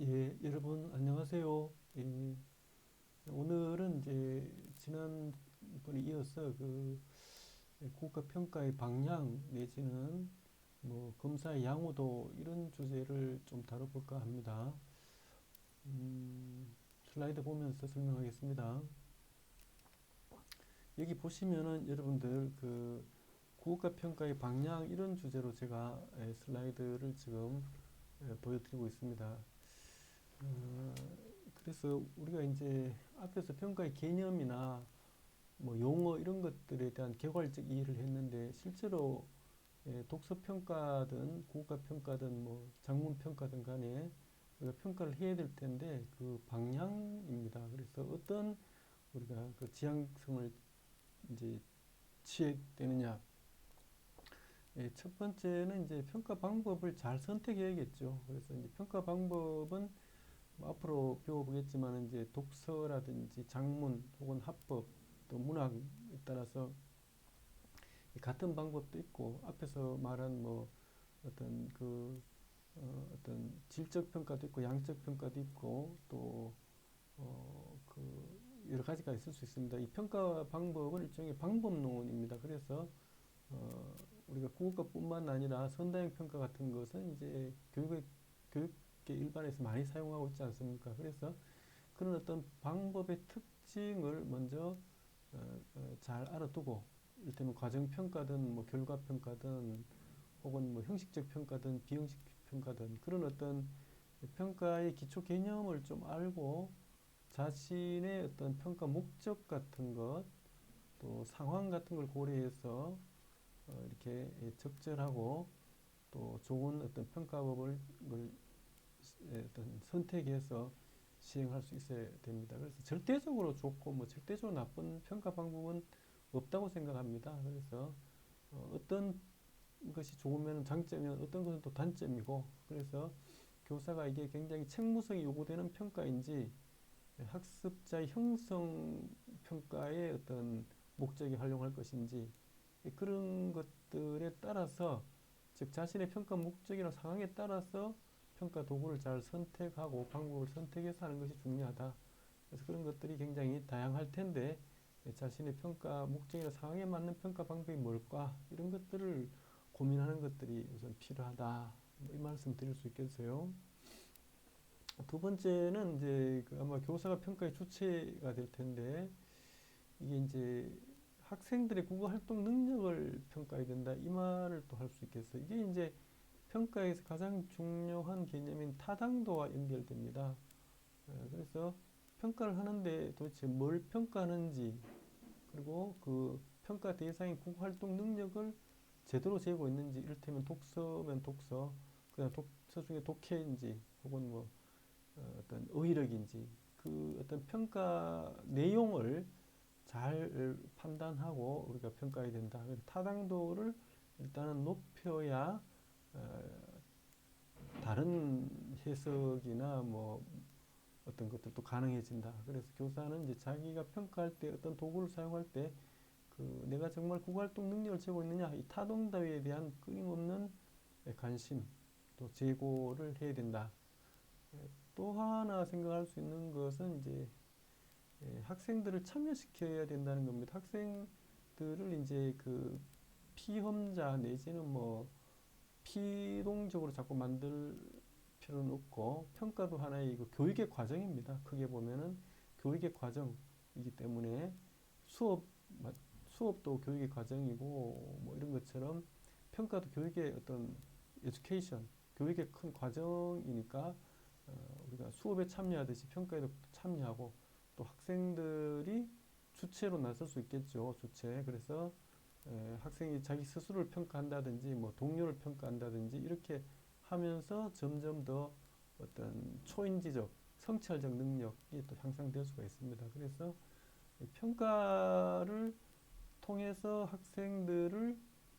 예, 여러분 안녕하세요. 예, 오늘은 이제 지난번에 이어서 국가 평가의 방향 내지는 뭐 검사의 양호도 이런 주제를 좀 다뤄볼까 합니다. 슬라이드 보면서 설명하겠습니다. 여기 보시면은 여러분들 국가 평가의 방향 이런 주제로 제가 슬라이드를 지금 보여드리고 있습니다. 어, 그래서 우리가 이제 앞에서 평가의 개념이나 뭐 용어 이런 것들에 대한 개괄적 이해를 했는데 실제로 독서 평가든 국어가 평가든 뭐 작문 평가든 간에 우리가 평가를 해야 될 텐데 그 방향입니다. 그래서 어떤 우리가 그 지향성을 이제 취해야 되느냐. 첫 번째는 이제 평가 방법을 잘 선택해야겠죠. 그래서 이제 평가 방법은 뭐 앞으로 배워보겠지만 이제 독서라든지 장문 혹은 합법 또 문학에 따라서 같은 방법도 있고 앞에서 말한 뭐 어떤 어떤 질적 평가도 있고 양적 평가도 있고 또 여러 가지가 있을 수 있습니다. 이 평가 방법은 일종의 방법론입니다. 그래서 어, 우리가 국어과뿐만 아니라 선다형 평가 같은 것은 이제 교육계 일반에서 많이 사용하고 있지 않습니까? 그래서 그런 어떤 방법의 특징을 먼저 잘 알아두고 이를테면 과정평가든 뭐 결과평가든 혹은 뭐 형식적 평가든 비형식 평가든 그런 어떤 평가의 기초 개념을 좀 알고 자신의 어떤 평가 목적 같은 것 또 상황 같은 걸 고려해서 이렇게 적절하고 또 좋은 어떤 평가법을 어떤 선택해서 시행할 수 있어야 됩니다. 그래서 절대적으로 좋고 뭐 절대적으로 나쁜 평가 방법은 없다고 생각합니다. 그래서 어떤 것이 좋으면 장점이면 어떤 것은 또 단점이고 그래서 교사가 이게 굉장히 책무성이 요구되는 평가인지 학습자의 형성 평가의 어떤 목적에 활용할 것인지 그런 것들에 따라서 즉 자신의 평가 목적이나 상황에 따라서 평가 도구를 잘 선택하고 방법을 선택해서 하는 것이 중요하다. 그래서 그런 것들이 굉장히 다양할 텐데 자신의 평가 목적이나 상황에 맞는 평가 방법이 뭘까 이런 것들을 고민하는 것들이 우선 필요하다. 뭐이 말씀 드릴 수 있겠어요. 두 번째는 이제 아마 교사가 평가의 주체가 될 텐데 이게 이제 학생들의 국어 활동 능력을 평가해야 된다. 이 말을 또 할 수 있겠어요. 이게 이제 평가에서 가장 중요한 개념인 타당도와 연결됩니다. 그래서 평가를 하는데 도대체 뭘 평가하는지 그리고 그 평가 대상인 국어 활동 능력을 제대로 재고 있는지 이를테면 독서면 독서 그냥 독서 중에 독해인지 혹은 뭐 어떤 어휘력인지 그 어떤 평가 내용을 잘 판단하고 우리가 평가해야 된다. 타당도를 일단은 높여야 어, 다른 해석이나 뭐 어떤 것들도 가능해진다. 그래서 교사는 이제 자기가 평가할 때 어떤 도구를 사용할 때 내가 정말 국어활동 능력을 채고 있느냐 이 타동다위에 대한 끊임없는 관심 또 제고를 해야 된다. 또 하나 생각할 수 있는 것은 이제 학생들을 참여시켜야 된다는 겁니다. 학생들을 이제 피험자 내지는 뭐 피동적으로 자꾸 만들 필요는 없고 평가도 하나의 교육의 과정입니다. 크게 보면은 교육의 과정이기 때문에 수업 수업도 교육의 과정이고 뭐 이런 것처럼 평가도 교육의 어떤 에듀케이션 교육의 큰 과정이니까 우리가 수업에 참여하듯이 평가에도 참여하고 또 학생들이 주체로 나설 수 있겠죠. 주체. 그래서 학생이 자기 스스로를 평가한다든지 뭐 동료를 평가한다든지 이렇게 하면서 점점 더 어떤 초인지적 성찰적 능력이 또 향상될 수가 있습니다. 그래서 평가를 통해서 학생들을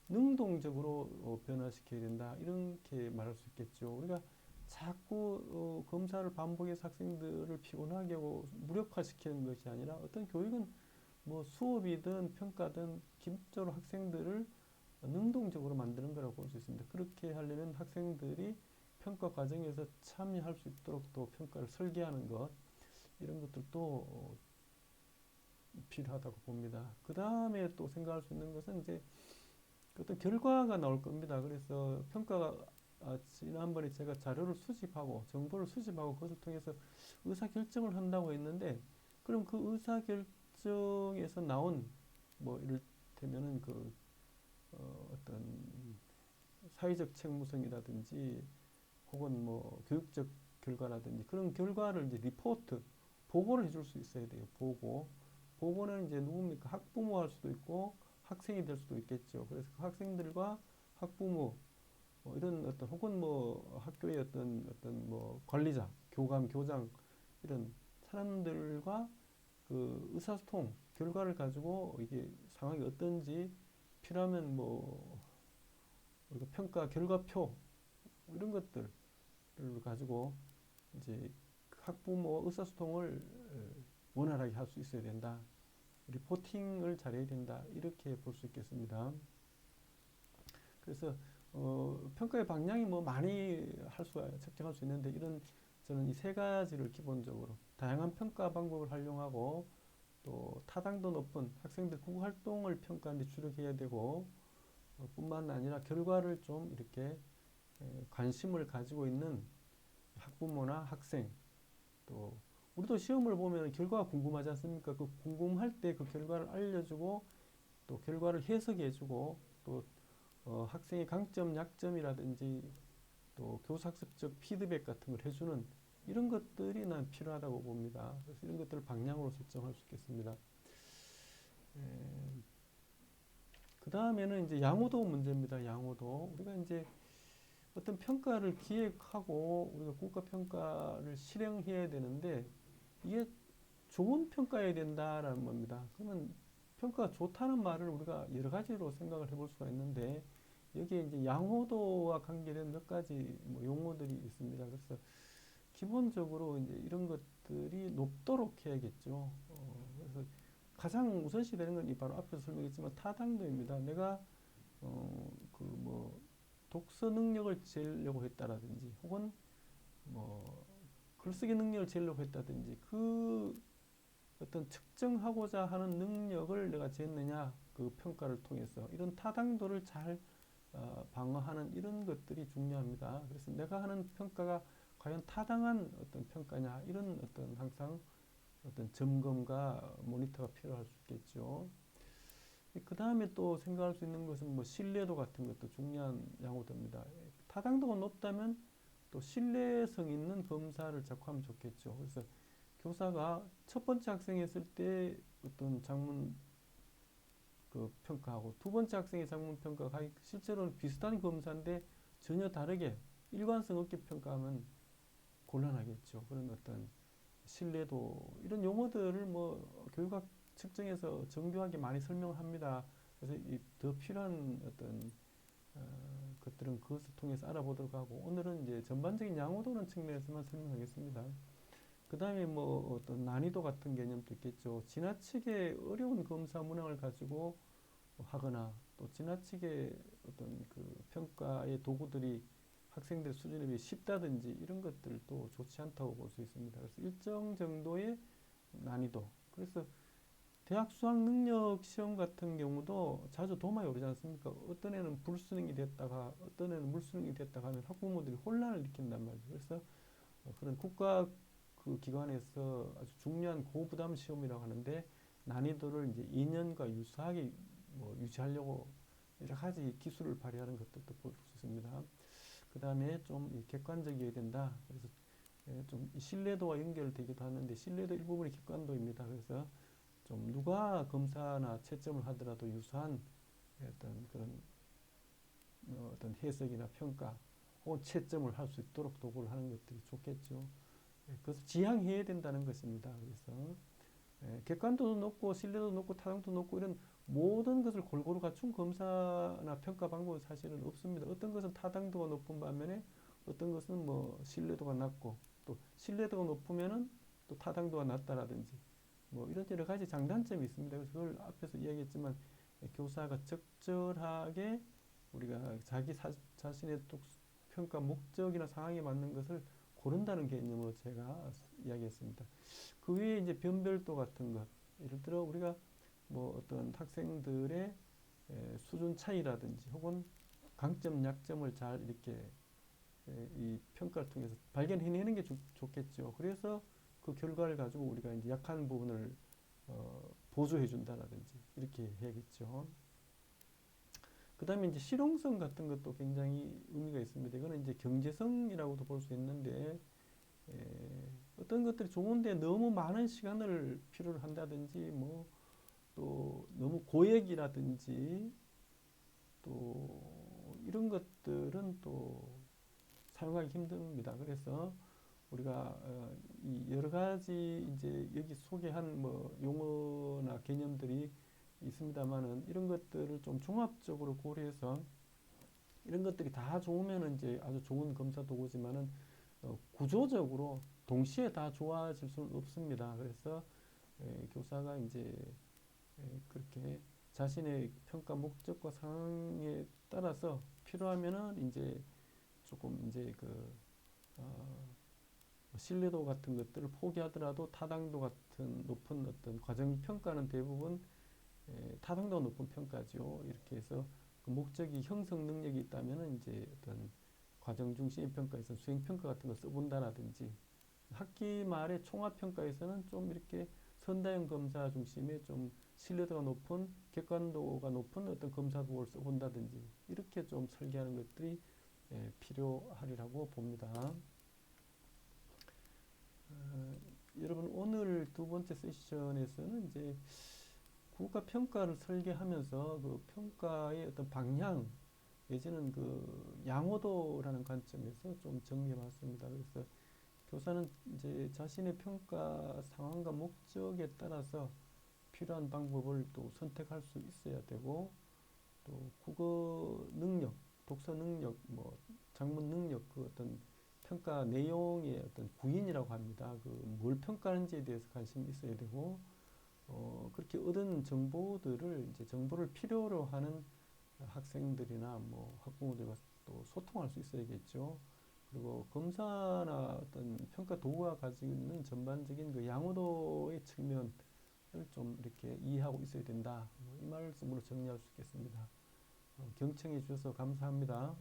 능동적으로 변화시켜야 된다. 이렇게 말할 수 있겠죠. 우리가 자꾸 검사를 반복해서 학생들을 피곤하게 하고 무력화시키는 것이 아니라 어떤 교육은 뭐 수업이든 평가든 기본적으로 학생들을 능동적으로 만드는 거라고 볼 수 있습니다. 그렇게 하려면 학생들이 평가 과정에서 참여할 수 있도록 또 평가를 설계하는 것, 이런 것들도 필요하다고 봅니다. 그 다음에 또 생각할 수 있는 것은 이제 어떤 결과가 나올 겁니다. 그래서 평가가 지난번에 제가 자료를 수집하고 정보를 수집하고 그것을 통해서 의사결정을 한다고 했는데, 그럼 그 의사결정에서 나온 뭐 이를테면은 어떤 사회적 책무성이라든지 혹은 뭐 교육적 결과라든지 그런 결과를 이제 리포트, 보고를 해줄 수 있어야 돼요. 보고는 이제 누굽니까? 학부모 할 수도 있고 학생이 될 수도 있겠죠. 그래서 그 학생들과 학부모, 이런 어떤 혹은 뭐 학교의 어떤 뭐 관리자, 교감, 교장, 이런 사람들과 그 의사소통 결과를 가지고 이게 상황이 어떤지, 필요하면 뭐 우리가 평가 결과표 이런 것들을 가지고 이제 학부모 의사소통을 원활하게 할 수 있어야 된다. 리포팅을 잘해야 된다. 이렇게 볼 수 있겠습니다. 그래서 평가의 방향이 뭐 많이 측정할 수 있는데, 저는 이 세 가지를 기본적으로 다양한 평가 방법을 활용하고, 또 타당도 높은 학생들 국어 활동을 평가하는 데 주력해야 되고, 뿐만 아니라 결과를 좀 이렇게 관심을 가지고 있는 학부모나 학생, 또 우리도 시험을 보면 결과가 궁금하지 않습니까? 그 궁금할 때 그 결과를 알려주고 또 결과를 해석해주고, 또 학생의 강점, 약점이라든지 또 교사학습적 피드백 같은 걸 해주는 이런 것들이 난 필요하다고 봅니다. 그래서 이런 것들을 방향으로 설정할 수 있겠습니다. 그 다음에는 이제 양호도 문제입니다. 양호도. 우리가 이제 어떤 평가를 기획하고 우리가 국가 평가를 실행해야 되는데, 이게 좋은 평가여야 된다라는 겁니다. 그러면 평가가 좋다는 말을 우리가 여러 가지로 생각을 해볼 수가 있는데, 여기에 이제 양호도와 관계된 몇 가지 뭐 용어들이 있습니다. 그래서 기본적으로 이제 이런 것들이 높도록 해야겠죠. 그래서 가장 우선시 되는 건 이 바로 앞에서 설명했지만 타당도입니다. 내가 뭐 독서 능력을 재려고 했다라든지 혹은 뭐 글쓰기 능력을 재려고 했다든지 그 어떤 측정하고자 하는 능력을 내가 쟀느냐, 그 평가를 통해서 이런 타당도를 잘 방어하는 이런 것들이 중요합니다. 그래서 내가 하는 평가가 과연 타당한 어떤 평가냐, 이런 어떤 항상 어떤 점검과 모니터가 필요할 수 있겠죠. 그 다음에 또 생각할 수 있는 것은 뭐 신뢰도 같은 것도 중요한 양호도입니다. 타당도가 높다면 또 신뢰성 있는 검사를 자꾸 하면 좋겠죠. 그래서 교사가 첫 번째 학생이 했을 때 어떤 작문 평가하고 두 번째 학생의 작문 평가가 실제로는 비슷한 검사인데 전혀 다르게 일관성 없게 평가하면 곤란하겠죠. 그런 어떤 신뢰도, 이런 용어들을 뭐 교육학 측정에서 정교하게 많이 설명을 합니다. 그래서 더 필요한 어떤 것들은 그것을 통해서 알아보도록 하고, 오늘은 이제 전반적인 양호도는 측면에서만 설명하겠습니다. 그 다음에 뭐 어떤 난이도 같은 개념도 있겠죠. 지나치게 어려운 검사 문항을 가지고 하거나 또 지나치게 어떤 그 평가의 도구들이 학생들 수준에 비해 쉽다든지 이런 것들도 좋지 않다고 볼 수 있습니다. 그래서 일정 정도의 난이도. 그래서 대학 수학 능력 시험 같은 경우도 자주 도마에 오르지 않습니까? 어떤 애는 불수능이 됐다가 어떤 애는 물수능이 됐다가 하면 학부모들이 혼란을 일으킨단 말이죠. 그래서 그런 국가 그 기관에서 아주 중요한 고부담 시험이라고 하는데, 난이도를 이제 2년과 유사하게 뭐 유지하려고 여러 가지 기술을 발휘하는 것들도 볼 수 있습니다. 그 다음에 좀 객관적이어야 된다. 그래서 좀 신뢰도와 연결되기도 하는데, 신뢰도 일부분이 객관도입니다. 그래서 좀 누가 검사나 채점을 하더라도 유사한 어떤 그런 어떤 해석이나 평가 혹은 채점을 할 수 있도록 도구를 하는 것들이 좋겠죠. 그것을 지향해야 된다는 것입니다. 그래서 객관도도 높고 신뢰도 높고 타당도 높고 이런 모든 것을 골고루 갖춘 검사나 평가 방법은 사실은 없습니다. 어떤 것은 타당도가 높은 반면에 어떤 것은 뭐 신뢰도가 낮고, 또 신뢰도가 높으면은 또 타당도가 낮다라든지 뭐 이런 여러 가지 장단점이 있습니다. 그래서 그걸 앞에서 이야기했지만, 교사가 적절하게 우리가 자신의 평가 목적이나 상황에 맞는 것을 고른다는 개념으로 제가 이야기했습니다. 그 외에 이제 변별도 같은 것, 예를 들어 우리가 뭐 어떤 학생들의 수준 차이라든지 혹은 강점, 약점을 잘 이렇게 이 평가를 통해서 발견해내는 게 좋겠죠. 그래서 그 결과를 가지고 우리가 이제 약한 부분을 보조해 준다라든지 이렇게 해야겠죠. 그 다음에 이제 실용성 같은 것도 굉장히 의미가 있습니다. 이거는 이제 경제성이라고도 볼 수 있는데, 어떤 것들이 좋은데 너무 많은 시간을 필요로 한다든지, 뭐, 또 너무 고액이라든지, 또 이런 것들은 또 사용하기 힘듭니다. 그래서 우리가 이 여러 가지 이제 여기 소개한 뭐 용어나 개념들이 있습니다만은 이런 것들을 좀 종합적으로 고려해서 이런 것들이 다 좋으면 이제 아주 좋은 검사 도구지만은 구조적으로 동시에 다 좋아질 수는 없습니다. 그래서 교사가 이제 그렇게 자신의 평가 목적과 상황에 따라서 필요하면은 이제 조금 이제 그 신뢰도 같은 것들을 포기하더라도 타당도 같은 높은 어떤 과정 평가는 대부분 타당도가 높은 평가죠. 이렇게 해서 그 목적이 형성 능력이 있다면은 이제 어떤 과정 중심의 평가에서 수행 평가 같은 거 써본다라든지 학기 말에 총합 평가에서는 좀 이렇게 선다형 검사 중심의 좀 신뢰도가 높은 객관도가 높은 어떤 검사 도구를 써본다든지 이렇게 좀 설계하는 것들이 필요하리라고 봅니다. 여러분 오늘 두 번째 세션에서는 이제 국가 평가를 설계하면서 그 평가의 어떤 방향 내지는 그 양호도라는 관점에서 좀 정리해봤습니다. 그래서 교사는 이제 자신의 평가 상황과 목적에 따라서 필요한 방법을 또 선택할 수 있어야 되고 또 국어 능력, 독서 능력, 뭐 작문 능력 그 어떤 평가 내용의 어떤 구인이라고 합니다. 그 뭘 평가하는지에 대해서 관심이 있어야 되고 그렇게 얻은 정보들을 이제 정보를 필요로 하는 학생들이나 뭐 학부모들과 또 소통할 수 있어야겠죠. 그리고 검사나 어떤 평가 도구가 가지고 있는 전반적인 그 양호도의 측면을 좀 이렇게 이해하고 있어야 된다. 이 말씀으로 정리할 수 있겠습니다. 경청해 주셔서 감사합니다.